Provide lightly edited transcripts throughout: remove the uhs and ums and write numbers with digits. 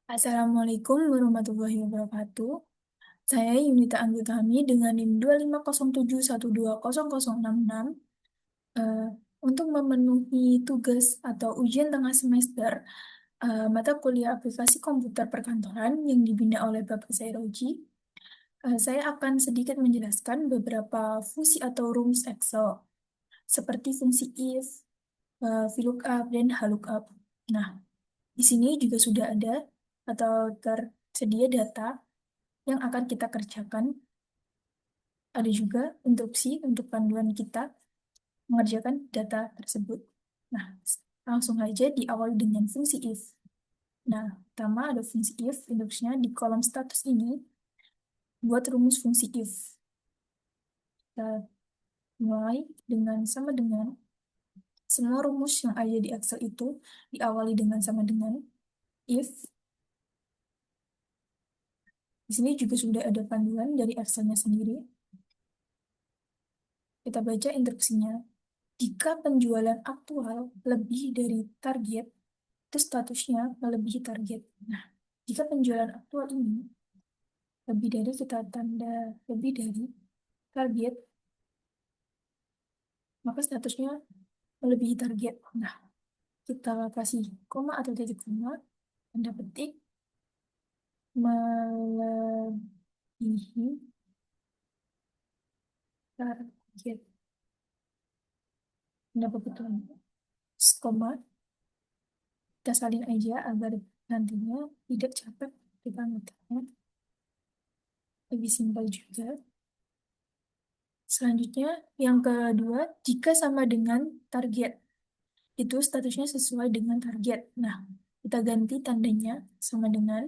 Assalamualaikum warahmatullahi wabarakatuh. Saya Yunita Anggutami dengan NIM 25071200066 eh, untuk memenuhi tugas atau ujian tengah semester mata kuliah aplikasi komputer perkantoran yang dibina oleh Bapak Sairoji. Saya akan sedikit menjelaskan beberapa fungsi atau rumus Excel seperti fungsi if, VLOOKUP, dan HLOOKUP. Nah, di sini juga sudah ada atau tersedia data yang akan kita kerjakan. Ada juga instruksi untuk panduan kita mengerjakan data tersebut. Nah, langsung aja diawali dengan fungsi if. Nah, pertama ada fungsi if, instruksinya di kolom status ini, buat rumus fungsi if. Kita mulai dengan sama dengan, semua rumus yang ada di Excel itu diawali dengan sama dengan if. Di sini juga sudah ada panduan dari Excel-nya sendiri. Kita baca instruksinya. Jika penjualan aktual lebih dari target, itu statusnya melebihi target. Nah, jika penjualan aktual ini lebih dari, kita tanda lebih dari target, maka statusnya melebihi target. Nah, kita kasih koma atau titik koma, tanda petik, melebihi target. Tanda petik koma, kita salin aja agar nantinya tidak capek kita ngetiknya. Lebih simpel juga. Selanjutnya, yang kedua, jika sama dengan target, itu statusnya sesuai dengan target. Nah, kita ganti tandanya sama dengan,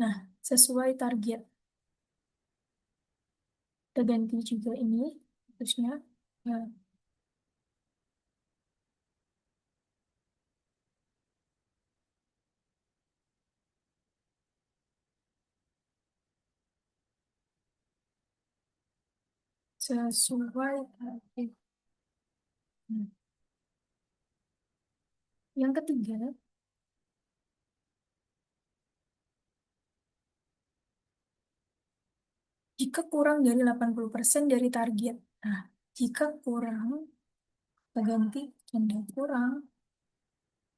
nah, sesuai target. Kita ganti juga ini, statusnya eh, sesuai target. Nah, yang ketiga, jika kurang dari 80% dari target. Nah, jika kurang, kita ganti tanda kurang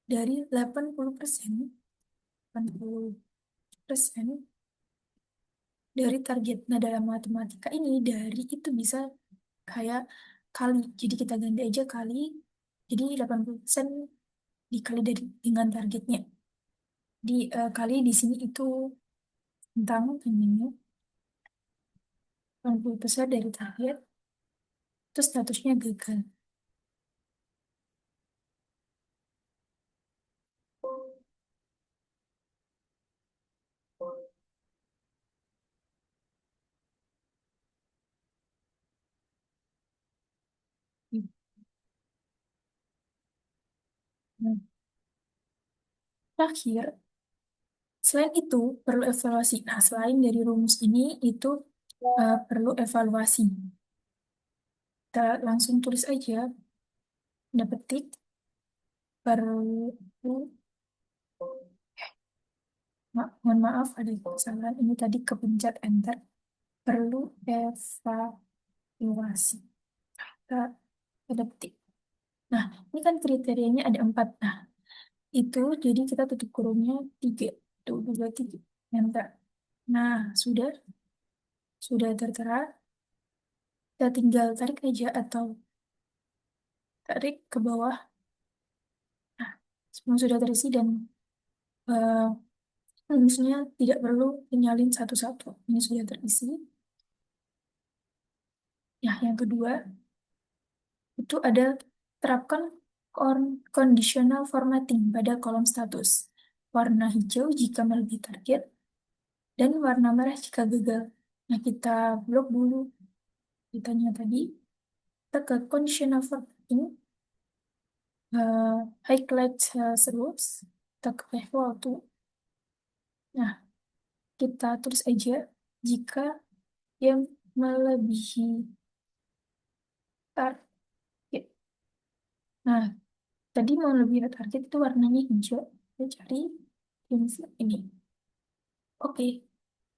dari 80%, 80% dari target. Nah, dalam matematika ini dari itu bisa kayak kali. Jadi kita ganti aja kali. Jadi 80% dikali dari dengan targetnya. Kali di sini itu tentang ini 80% dari target, itu statusnya gagal. Nah, terakhir, selain itu perlu evaluasi. Nah, selain dari rumus ini itu perlu evaluasi. Kita langsung tulis aja, tanda petik, perlu, mohon maaf ada kesalahan, ini tadi kepencet enter, perlu evaluasi. Kita tanda petik. Nah, ini kan kriterianya ada 4. Nah, itu jadi kita tutup kurungnya 3. Tuh, 2, 3. Enter. Nah, sudah tertera. Kita tinggal tarik aja atau tarik ke bawah. Nah, semua sudah terisi dan eh, rumusnya tidak perlu dinyalin satu-satu. Ini sudah terisi. Ya, yang kedua, itu ada terapkan conditional formatting pada kolom status. Warna hijau jika melebihi target, dan warna merah jika gagal. Nah, kita blok dulu ditanya tadi. Kita ke conditional formatting, highlight rules, kita ke equal to. Nah, kita tulis aja jika yang melebihi target. Nah, tadi melebihi target itu warnanya hijau. Kita cari ini. Oke,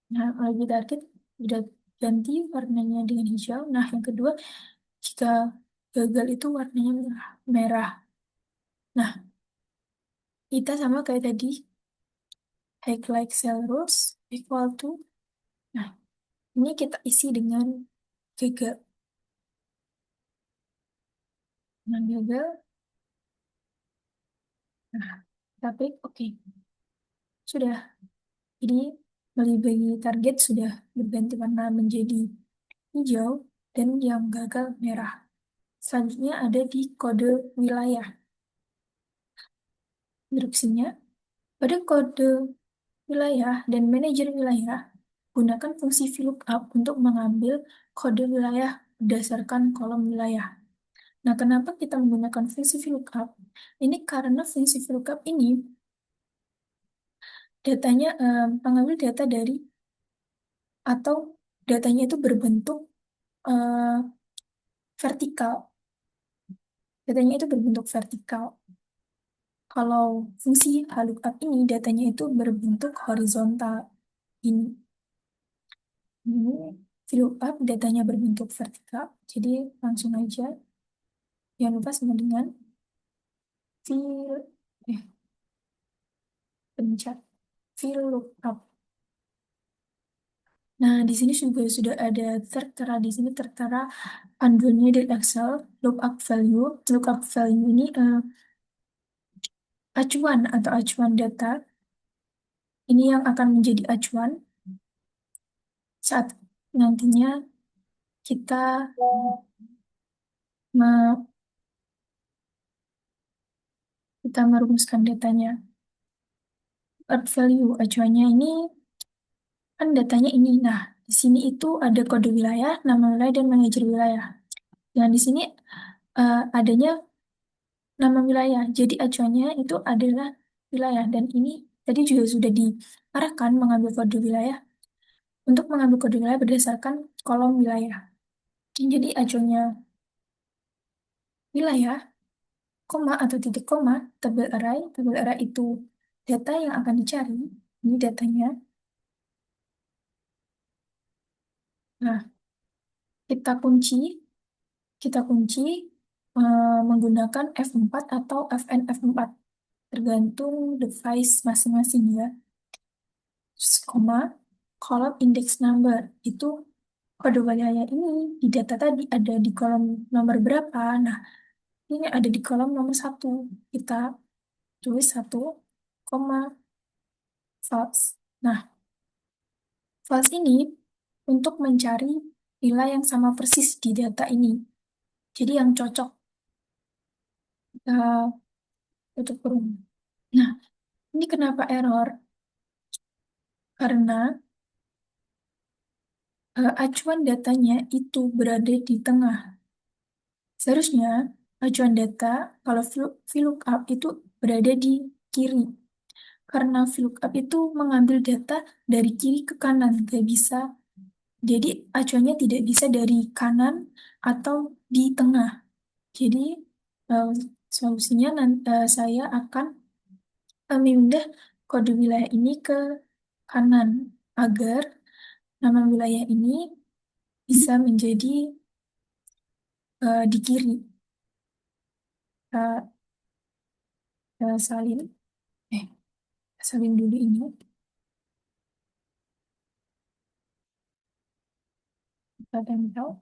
nah lagi target udah ganti warnanya dengan hijau. Nah, yang kedua, jika gagal itu warnanya merah. Merah. Nah, kita sama kayak tadi, highlight cell rows equal to. Nah, ini kita isi dengan gagal. Nah, gagal. Nah, tapi oke. Sudah. Jadi, bagi target sudah berganti warna menjadi hijau dan yang gagal merah. Selanjutnya ada di kode wilayah. Instruksinya, pada kode wilayah dan manajer wilayah, gunakan fungsi VLOOKUP untuk mengambil kode wilayah berdasarkan kolom wilayah. Nah, kenapa kita menggunakan fungsi VLOOKUP? Ini karena fungsi VLOOKUP ini datanya mengambil data dari atau datanya itu berbentuk eh, vertikal. Datanya itu berbentuk vertikal. Kalau fungsi VLOOKUP ini datanya itu berbentuk horizontal. Ini VLOOKUP datanya berbentuk vertikal. Jadi langsung aja. Jangan lupa sama dengan fill, eh, pencet VLOOKUP. Nah, di sini juga sudah ada tertera di sini tertera panduannya dari Excel lookup value. Lookup value ini acuan atau acuan data. Ini yang akan menjadi acuan saat nantinya kita me- kita merumuskan datanya. Lookup value acuannya ini kan datanya ini. Nah, di sini itu ada kode wilayah, nama wilayah, dan manajer wilayah. Dan di sini adanya nama wilayah. Jadi acuannya itu adalah wilayah. Dan ini tadi juga sudah diarahkan mengambil kode wilayah untuk mengambil kode wilayah berdasarkan kolom wilayah. Jadi acuannya wilayah, koma atau titik koma, tabel array. Tabel array itu data yang akan dicari. Ini datanya. Nah, kita kunci, kita kunci menggunakan F4 atau FNF4, tergantung device masing-masing ya. Terus, koma, kolom index number itu kode wilayah ini di data tadi ada di kolom nomor berapa. Nah, ini ada di kolom nomor satu. Kita tulis satu, koma, false. Nah, false ini untuk mencari nilai yang sama persis di data ini. Jadi yang cocok uh, untuk kurung. Nah, ini kenapa error? Karena acuan datanya itu berada di tengah. Seharusnya acuan data kalau VLOOKUP itu berada di kiri. Karena VLOOKUP itu mengambil data dari kiri ke kanan, nggak bisa. Jadi acuannya tidak bisa dari kanan atau di tengah. Jadi eh, solusinya saya akan memindah kode wilayah ini ke kanan agar nama wilayah ini bisa menjadi di kiri. Eh, salin, eh salin dulu ini. Kita tempel.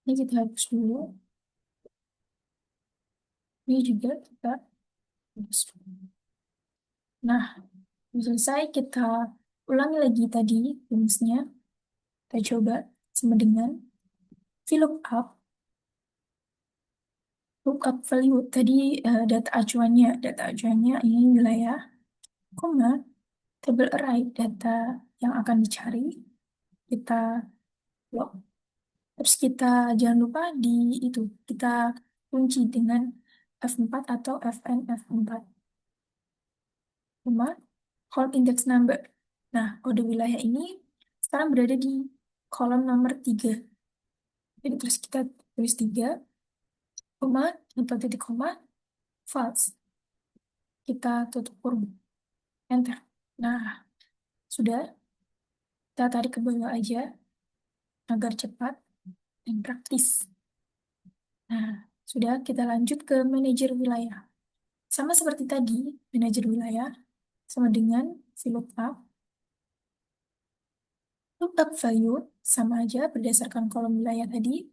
Ini kita hapus dulu. Ini juga kita hapus dulu. Nah, selesai kita ulangi lagi tadi rumusnya. Kita coba sama dengan VLOOKUP. Lookup value tadi data acuannya ini wilayah, koma, table array data yang akan dicari kita log. Terus kita jangan lupa di itu kita kunci dengan F4 atau FNF4, koma, call index number. Nah, kode wilayah ini sekarang berada di kolom nomor 3. Jadi terus kita tulis 3, koma, atau titik koma, false. Kita tutup kurung. enter. Nah, sudah, kita tarik ke bawah aja agar cepat dan praktis. Nah, sudah kita lanjut ke manajer wilayah. Sama seperti tadi, manajer wilayah sama dengan VLOOKUP. Lookup value sama aja berdasarkan kolom wilayah tadi,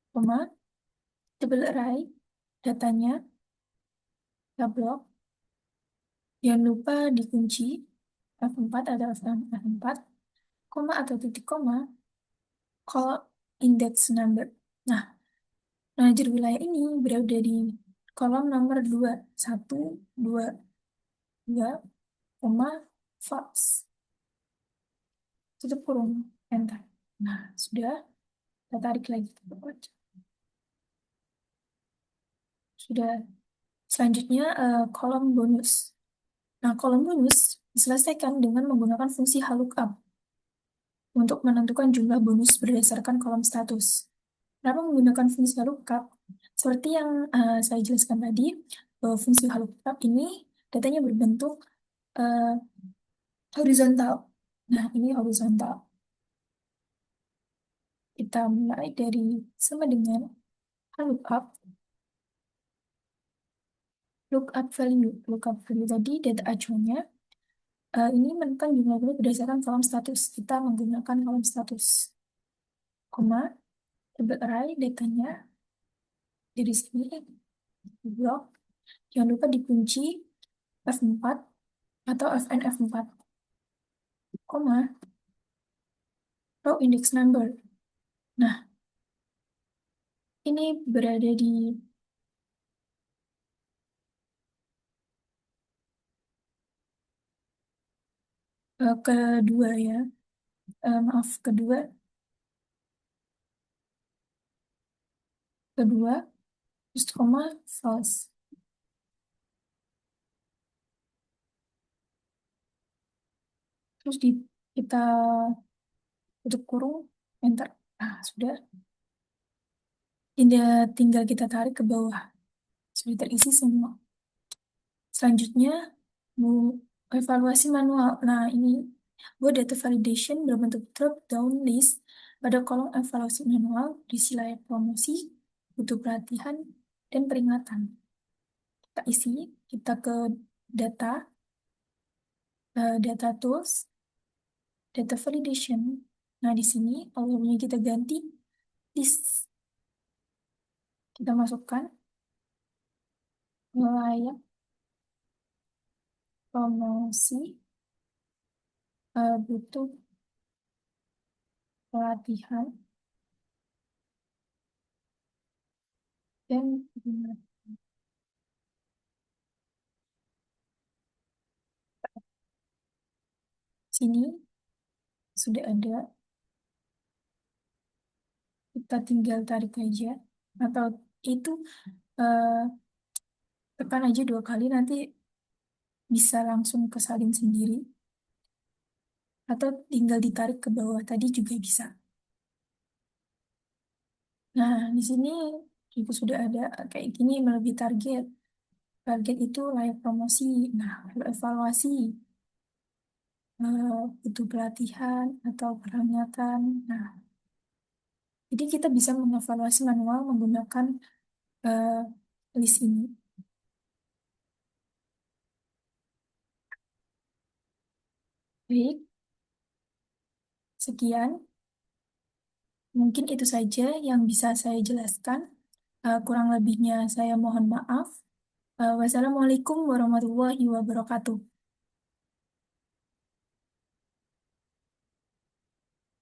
koma, double array, datanya, tablock, jangan lupa dikunci, F4 atau F4, koma atau titik koma, call index number. Nah, manajer wilayah ini berada di kolom nomor 2, 1, 2, 2, koma, false. Tutup kurung, enter. Nah, sudah, kita tarik lagi ke bawah. Sudah, selanjutnya kolom bonus. Nah, kolom bonus diselesaikan dengan menggunakan fungsi HLOOKUP untuk menentukan jumlah bonus berdasarkan kolom status. Kenapa menggunakan fungsi HLOOKUP? Seperti yang saya jelaskan tadi, bahwa fungsi HLOOKUP ini datanya berbentuk horizontal. Nah, ini horizontal. Kita mulai dari sama dengan HLOOKUP, lookup value. Lookup value tadi data acuannya. Ini menentukan jumlah bonus berdasarkan kolom status. Kita menggunakan kolom status. Koma, double array datanya dari sini, blok. Jangan lupa dikunci F4 atau FNF4, koma, row index number. Nah, ini berada di kedua ya. Maaf, kedua, terus koma, false. Terus kita tutup kurung, enter. Nah, sudah. Ini tinggal kita tarik ke bawah. Sudah terisi semua. Selanjutnya, evaluasi manual. Nah, ini buat data validation berbentuk drop-down list pada kolom evaluasi manual diisi layar promosi, butuh pelatihan, dan peringatan. Kita isi, kita ke data, data tools, data validation. Nah, di sini kolomnya kita ganti list. Kita masukkan layak promosi, butuh pelatihan, dan peringatan. Sini sudah ada, kita tinggal tarik aja, atau itu eh, tekan aja 2 kali, nanti bisa langsung kesalin sendiri, atau tinggal ditarik ke bawah tadi juga bisa. Nah, di sini juga sudah ada kayak gini, melebihi target. Target itu layak promosi. Nah, kalau evaluasi, butuh pelatihan atau peringatan. Nah, jadi kita bisa mengevaluasi manual menggunakan eh, list ini. Baik, sekian. Mungkin itu saja yang bisa saya jelaskan. Kurang lebihnya saya mohon maaf. Wassalamualaikum warahmatullahi wabarakatuh.